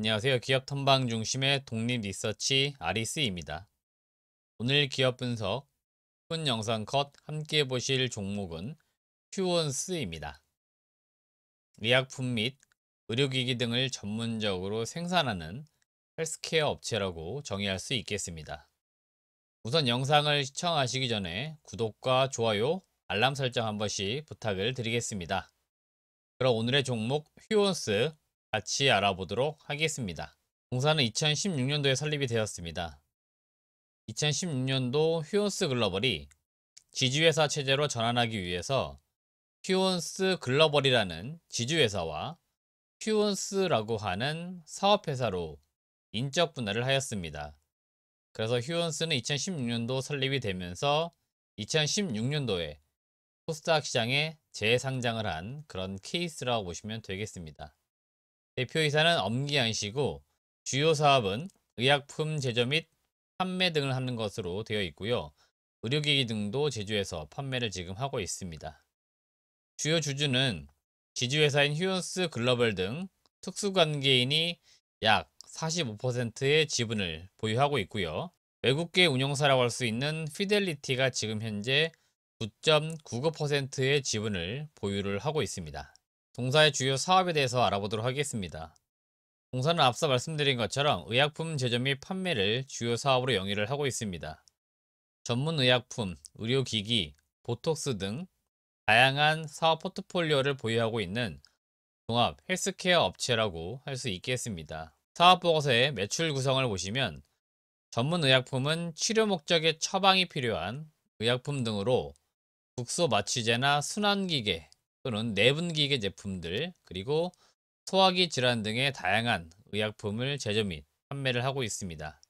안녕하세요. 기업 탐방 중심의 독립 리서치 아리스입니다. 오늘 기업 분석 쁜 영상 컷 함께 보실 종목은 휴원스입니다. 의약품 및 의료기기 등을 전문적으로 생산하는 헬스케어 업체라고 정의할 수 있겠습니다. 우선 영상을 시청하시기 전에 구독과 좋아요, 알람 설정 한 번씩 부탁을 드리겠습니다. 그럼 오늘의 종목 휴원스 같이 알아보도록 하겠습니다. 공사는 2016년도에 설립이 되었습니다. 2016년도 휴온스 글로벌이 지주회사 체제로 전환하기 위해서 휴온스 글로벌이라는 지주회사와 휴온스라고 하는 사업회사로 인적 분할을 하였습니다. 그래서 휴온스는 2016년도 설립이 되면서 2016년도에 코스닥 시장에 재상장을 한 그런 케이스라고 보시면 되겠습니다. 대표이사는 엄기한 씨고 주요 사업은 의약품 제조 및 판매 등을 하는 것으로 되어 있고요. 의료기기 등도 제조해서 판매를 지금 하고 있습니다. 주요 주주는 지주회사인 휴온스 글로벌 등 특수관계인이 약 45%의 지분을 보유하고 있고요. 외국계 운용사라고 할 수 있는 피델리티가 지금 현재 9.99%의 지분을 보유를 하고 있습니다. 동사의 주요 사업에 대해서 알아보도록 하겠습니다. 동사는 앞서 말씀드린 것처럼 의약품 제조 및 판매를 주요 사업으로 영위를 하고 있습니다. 전문 의약품, 의료기기, 보톡스 등 다양한 사업 포트폴리오를 보유하고 있는 종합 헬스케어 업체라고 할 수 있겠습니다. 사업보고서의 매출 구성을 보시면 전문 의약품은 치료 목적의 처방이 필요한 의약품 등으로 국소 마취제나 순환기계 또는 내분기계 제품들, 그리고 소화기 질환 등의 다양한 의약품을 제조 및 판매를 하고 있습니다.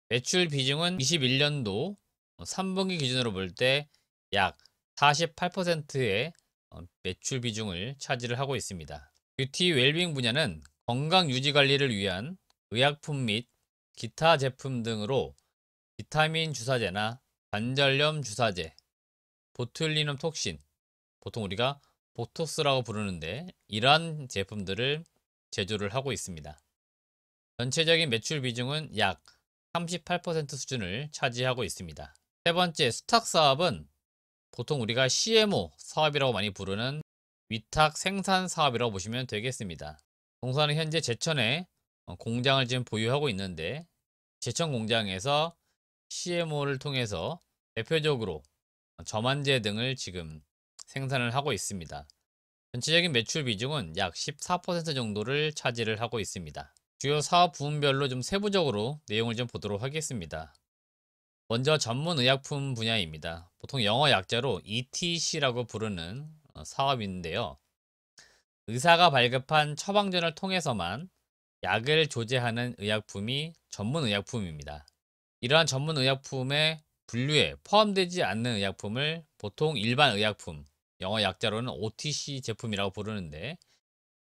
매출 비중은 21년도 3분기 기준으로 볼 때 약 48%의 매출 비중을 차지를 하고 있습니다. 뷰티 웰빙 분야는 건강 유지 관리를 위한 의약품 및 기타 제품 등으로 비타민 주사제나 관절염 주사제, 보툴리눔 톡신, 보통 우리가 보톡스라고 부르는데 이러한 제품들을 제조를 하고 있습니다. 전체적인 매출 비중은 약 38% 수준을 차지하고 있습니다. 세 번째, 수탁 사업은 보통 우리가 CMO 사업이라고 많이 부르는 위탁 생산 사업이라고 보시면 되겠습니다. 동사는 현재 제천에 공장을 지금 보유하고 있는데 제천 공장에서 CMO를 통해서 대표적으로 점안제 등을 지금 생산을 하고 있습니다. 전체적인 매출 비중은 약 14% 정도를 차지를 하고 있습니다. 주요 사업 부문별로 좀 세부적으로 내용을 좀 보도록 하겠습니다. 먼저 전문 의약품 분야입니다. 보통 영어 약자로 ETC라고 부르는 사업인데요. 의사가 발급한 처방전을 통해서만 약을 조제하는 의약품이 전문 의약품입니다. 이러한 전문 의약품의 분류에 포함되지 않는 의약품을 보통 일반 의약품, 영어 약자로는 OTC 제품이라고 부르는데,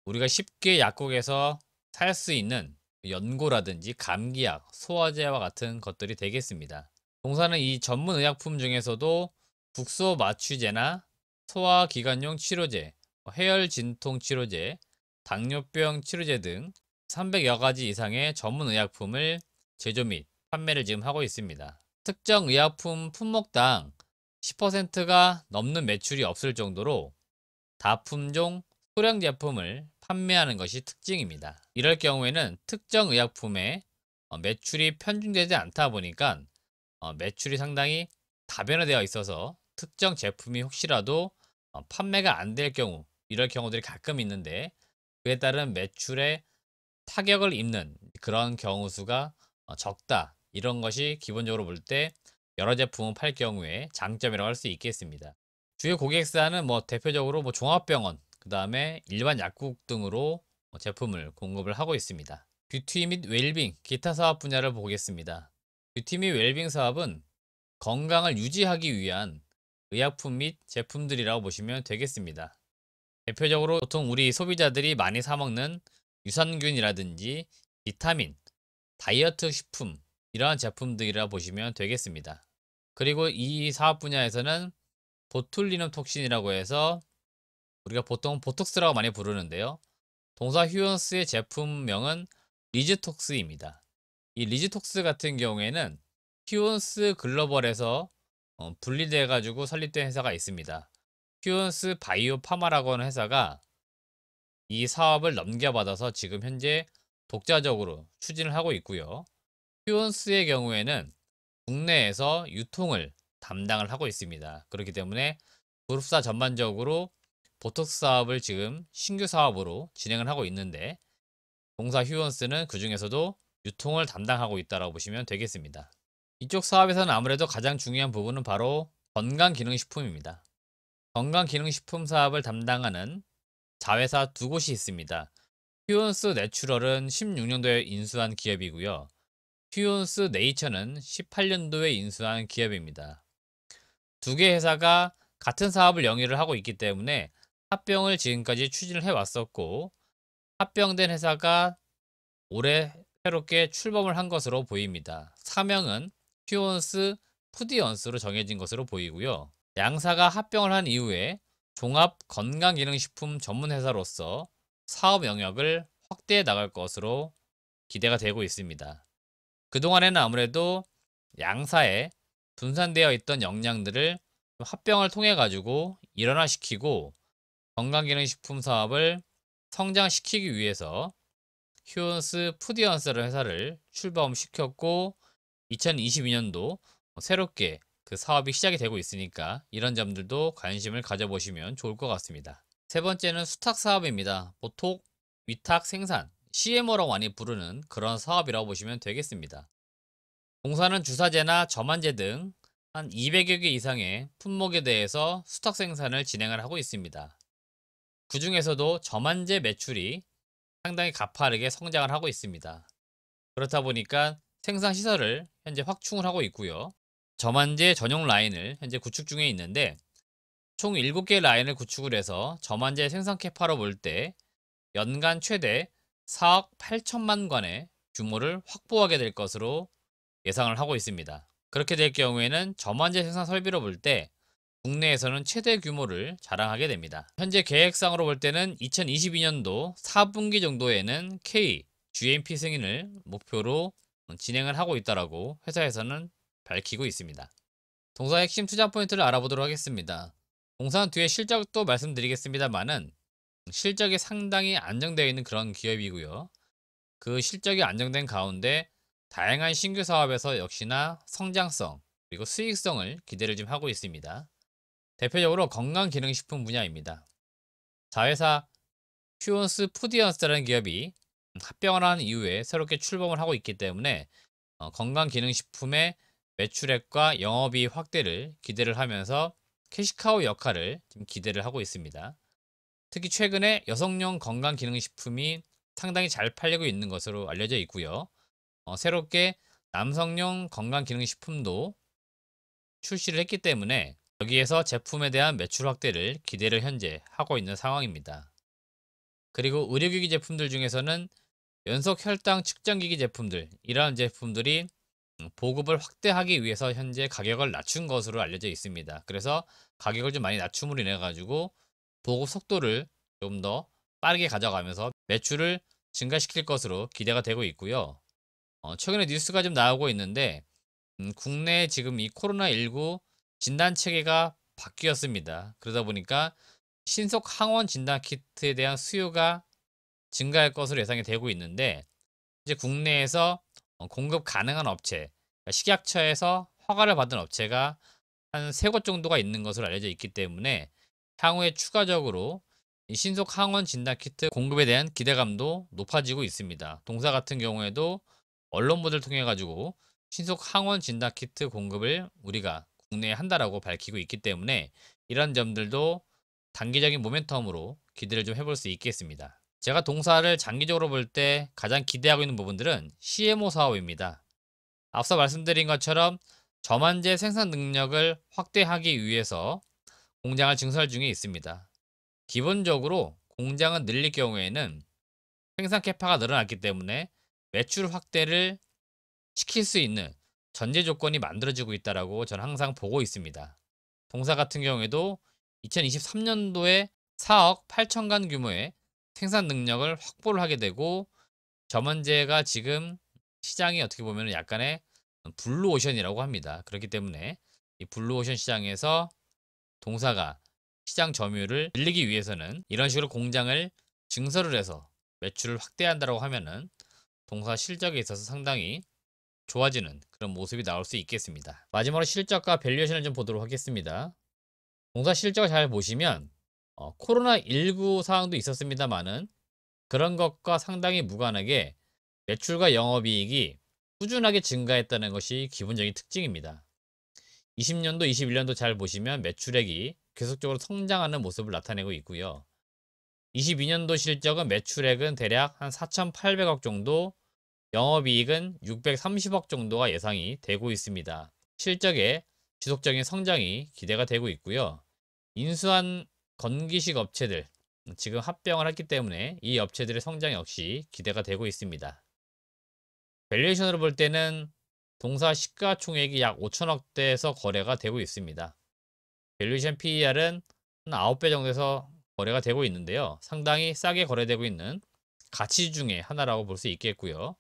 우리가 쉽게 약국에서 살 수 있는 연고라든지 감기약, 소화제와 같은 것들이 되겠습니다. 동사는 이 전문 의약품 중에서도 국소 마취제나 소화기관용 치료제, 해열 진통 치료제, 당뇨병 치료제 등 300여 가지 이상의 전문 의약품을 제조 및 판매를 지금 하고 있습니다. 특정 의약품 품목당 10%가 넘는 매출이 없을 정도로 다품종 소량 제품을 판매하는 것이 특징입니다. 이럴 경우에는 특정 의약품의 매출이 편중되지 않다 보니까 매출이 상당히 다변화되어 있어서 특정 제품이 혹시라도 판매가 안 될 경우, 이럴 경우들이 가끔 있는데 그에 따른 매출에 타격을 입는 그런 경우 수가 적다. 이런 것이 기본적으로 볼 때 여러 제품을 팔 경우에 장점이라고 할 수 있겠습니다. 주요 고객사는 대표적으로 종합병원, 그 다음에 일반 약국 등으로 제품을 공급을 하고 있습니다. 뷰티 및 웰빙, 기타 사업 분야를 보겠습니다. 뷰티 및 웰빙 사업은 건강을 유지하기 위한 의약품 및 제품들이라고 보시면 되겠습니다. 대표적으로 보통 우리 소비자들이 많이 사 먹는 유산균이라든지 비타민, 다이어트 식품, 이러한 제품들이라 보시면 되겠습니다. 그리고 이 사업 분야에서는 보툴리눔 톡신이라고 해서 우리가 보통 보톡스라고 많이 부르는데요. 동사 휴언스의 제품명은 리즈톡스입니다. 이 리즈톡스 같은 경우에는 휴온스 글로벌에서 분리돼 가지고 설립된 회사가 있습니다. 휴온스 바이오 파마라고 하는 회사가 이 사업을 넘겨받아서 지금 현재 독자적으로 추진을 하고 있고요. 휴온스의 경우에는 국내에서 유통을 담당을 하고 있습니다. 그렇기 때문에 그룹사 전반적으로 보톡스 사업을 지금 신규 사업으로 진행을 하고 있는데, 동사 휴원스는 그 중에서도 유통을 담당하고 있다고 보시면 되겠습니다. 이쪽 사업에서는 아무래도 가장 중요한 부분은 바로 건강기능식품입니다. 건강기능식품 사업을 담당하는 자회사 두 곳이 있습니다. 휴온스 내추럴은 16년도에 인수한 기업이고요. 휴온스 네이처는 18년도에 인수한 기업입니다. 두 개 회사가 같은 사업을 영위를 하고 있기 때문에 합병을 지금까지 추진을 해왔었고, 합병된 회사가 올해 새롭게 출범을 한 것으로 보입니다. 사명은 휴온스 푸디언스로 정해진 것으로 보이고요. 양사가 합병을 한 이후에 종합 건강기능식품 전문 회사로서 사업 영역을 확대해 나갈 것으로 기대가 되고 있습니다. 그동안에는 아무래도 양사에 분산되어 있던 역량들을 합병을 통해 가지고 일원화시키고 건강기능식품 사업을 성장시키기 위해서 휴온스 푸디언스라는 회사를 출범시켰고, 2022년도 새롭게 그 사업이 시작이 되고 있으니까 이런 점들도 관심을 가져보시면 좋을 것 같습니다. 세 번째는 수탁 사업입니다. 보통 위탁 생산, CMO라고 많이 부르는 그런 사업이라고 보시면 되겠습니다. 공사는 주사제나 점안제 등 한 200여 개 이상의 품목에 대해서 수탁 생산을 진행을 하고 있습니다. 그 중에서도 점안제 매출이 상당히 가파르게 성장을 하고 있습니다. 그렇다 보니까 생산 시설을 현재 확충을 하고 있고요. 점안제 전용 라인을 현재 구축 중에 있는데, 총 7개 라인을 구축을 해서 점안제 생산 캐파로 볼 때 연간 최대 4억 8천만 관의 규모를 확보하게 될 것으로 예상을 하고 있습니다. 그렇게 될 경우에는 점안제 생산 설비로 볼 때 국내에서는 최대 규모를 자랑하게 됩니다. 현재 계획상으로 볼 때는 2022년도 4분기 정도에는 K, GMP 승인을 목표로 진행을 하고 있다라고 회사에서는 밝히고 있습니다. 동사의 핵심 투자 포인트를 알아보도록 하겠습니다. 동사는 뒤에 실적도 말씀드리겠습니다만은 실적이 상당히 안정되어 있는 그런 기업이고요. 그 실적이 안정된 가운데 다양한 신규 사업에서 역시나 성장성 그리고 수익성을 기대를 좀 하고 있습니다. 대표적으로 건강기능식품 분야입니다. 자회사 휴온스 푸디언스라는 기업이 합병을 한 이후에 새롭게 출범을 하고 있기 때문에 건강기능식품의 매출액과 영업이익 확대를 기대를 하면서 캐시카우 역할을 지금 기대를 하고 있습니다. 특히 최근에 여성용 건강기능식품이 상당히 잘 팔리고 있는 것으로 알려져 있고요. 새롭게 남성용 건강기능식품도 출시를 했기 때문에 여기에서 제품에 대한 매출 확대를 기대를 현재 하고 있는 상황입니다. 그리고 의료기기 제품들 중에서는 연속 혈당 측정기기 제품들, 이러한 제품들이 보급을 확대하기 위해서 현재 가격을 낮춘 것으로 알려져 있습니다. 그래서 가격을 좀 많이 낮춤으로 인해 가지고 보급 속도를 좀 더 빠르게 가져가면서 매출을 증가시킬 것으로 기대가 되고 있고요. 최근에 뉴스가 좀 나오고 있는데 국내 지금 이 코로나19 진단 체계가 바뀌었습니다. 그러다 보니까 신속 항원 진단 키트에 대한 수요가 증가할 것으로 예상이 되고 있는데, 이제 국내에서 공급 가능한 업체, 그러니까 식약처에서 허가를 받은 업체가 한 3곳 정도가 있는 것으로 알려져 있기 때문에 향후에 추가적으로 이 신속 항원 진단 키트 공급에 대한 기대감도 높아지고 있습니다. 동사 같은 경우에도 언론 보도를 통해 가지고 신속 항원 진단 키트 공급을 우리가 국내에 한다라고 밝히고 있기 때문에 이런 점들도 단기적인 모멘텀으로 기대를 좀 해볼 수 있겠습니다. 제가 동사를 장기적으로 볼 때 가장 기대하고 있는 부분들은 CMO 사업입니다. 앞서 말씀드린 것처럼 저만제 생산 능력을 확대하기 위해서 공장을 증설 중에 있습니다. 기본적으로 공장을 늘릴 경우에는 생산 캐파가 늘어났기 때문에 매출 확대를 시킬 수 있는 전제 조건이 만들어지고 있다라고 저는 항상 보고 있습니다. 동사 같은 경우에도 2023년도에 4억 8천간 규모의 생산 능력을 확보를 하게 되고 저먼제가 지금 시장이 어떻게 보면 약간의 블루오션이라고 합니다. 그렇기 때문에 이 블루오션 시장에서 동사가 시장 점유율을 늘리기 위해서는 이런 식으로 공장을 증설을 해서 매출을 확대한다고 하면은 동사 실적에 있어서 상당히 좋아지는 그런 모습이 나올 수 있겠습니다. 마지막으로 실적과 밸류에이션을 좀 보도록 하겠습니다. 동사 실적을 잘 보시면 코로나19 상황도 있었습니다만은 그런 것과 상당히 무관하게 매출과 영업이익이 꾸준하게 증가했다는 것이 기본적인 특징입니다. 20년도, 21년도 잘 보시면 매출액이 계속적으로 성장하는 모습을 나타내고 있고요. 22년도 실적은 매출액은 대략 한 4,800억 정도, 영업이익은 630억 정도가 예상이 되고 있습니다. 실적의 지속적인 성장이 기대가 되고 있고요. 인수한 건기식 업체들, 지금 합병을 했기 때문에 이 업체들의 성장 역시 기대가 되고 있습니다. 밸류에이션으로 볼 때는 동사 시가총액이 약 5천억대에서 거래가 되고 있습니다. 밸류에이션 PER은 한 9배 정도에서 거래가 되고 있는데요. 상당히 싸게 거래되고 있는 가치 중에 하나라고 볼 수 있겠고요.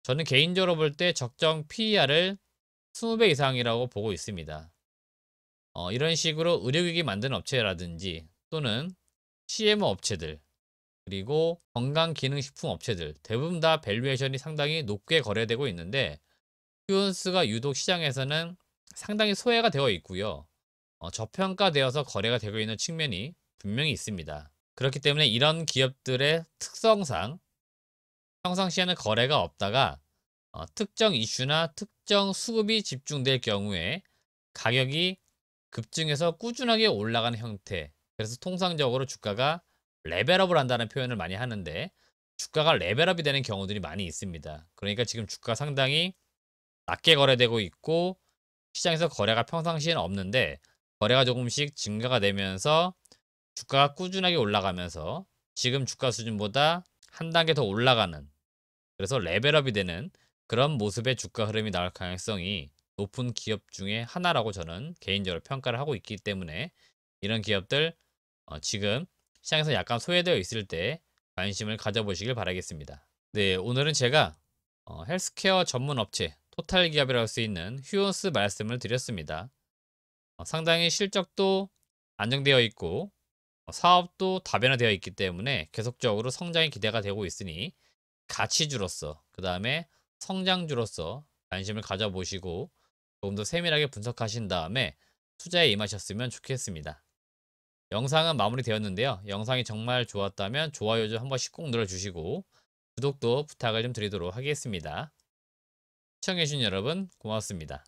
저는 개인적으로 볼 때 적정 PER을 20배 이상이라고 보고 있습니다. 이런 식으로 의료기기 만드는 업체라든지 또는 CMO 업체들, 그리고 건강기능식품 업체들 대부분 다 밸류에이션이 상당히 높게 거래되고 있는데 휴온스가 유독 시장에서는 상당히 소외가 되어 있고요. 저평가되어서 거래가 되고 있는 측면이 분명히 있습니다. 그렇기 때문에 이런 기업들의 특성상 평상시에는 거래가 없다가 특정 이슈나 특정 수급이 집중될 경우에 가격이 급증해서 꾸준하게 올라가는 형태. 그래서 통상적으로 주가가 레벨업을 한다는 표현을 많이 하는데 주가가 레벨업이 되는 경우들이 많이 있습니다. 그러니까 지금 주가 상당히 낮게 거래되고 있고 시장에서 거래가 평상시에는 없는데 거래가 조금씩 증가가 되면서 주가가 꾸준하게 올라가면서 지금 주가 수준보다 한 단계 더 올라가는, 그래서 레벨업이 되는 그런 모습의 주가 흐름이 나올 가능성이 높은 기업 중에 하나라고 저는 개인적으로 평가를 하고 있기 때문에 이런 기업들 지금 시장에서 약간 소외되어 있을 때 관심을 가져보시길 바라겠습니다. 네, 오늘은 제가 헬스케어 전문 업체 토탈 기업이라고 할 수 있는 휴온스 말씀을 드렸습니다. 상당히 실적도 안정되어 있고 사업도 다변화되어 있기 때문에 계속적으로 성장이 기대가 되고 있으니 가치주로서, 그 다음에 성장주로서 관심을 가져보시고 조금 더 세밀하게 분석하신 다음에 투자에 임하셨으면 좋겠습니다. 영상은 마무리되었는데요. 영상이 정말 좋았다면 좋아요 좀 한 번씩 꼭 눌러주시고 구독도 부탁을 좀 드리도록 하겠습니다. 시청해주신 여러분 고맙습니다.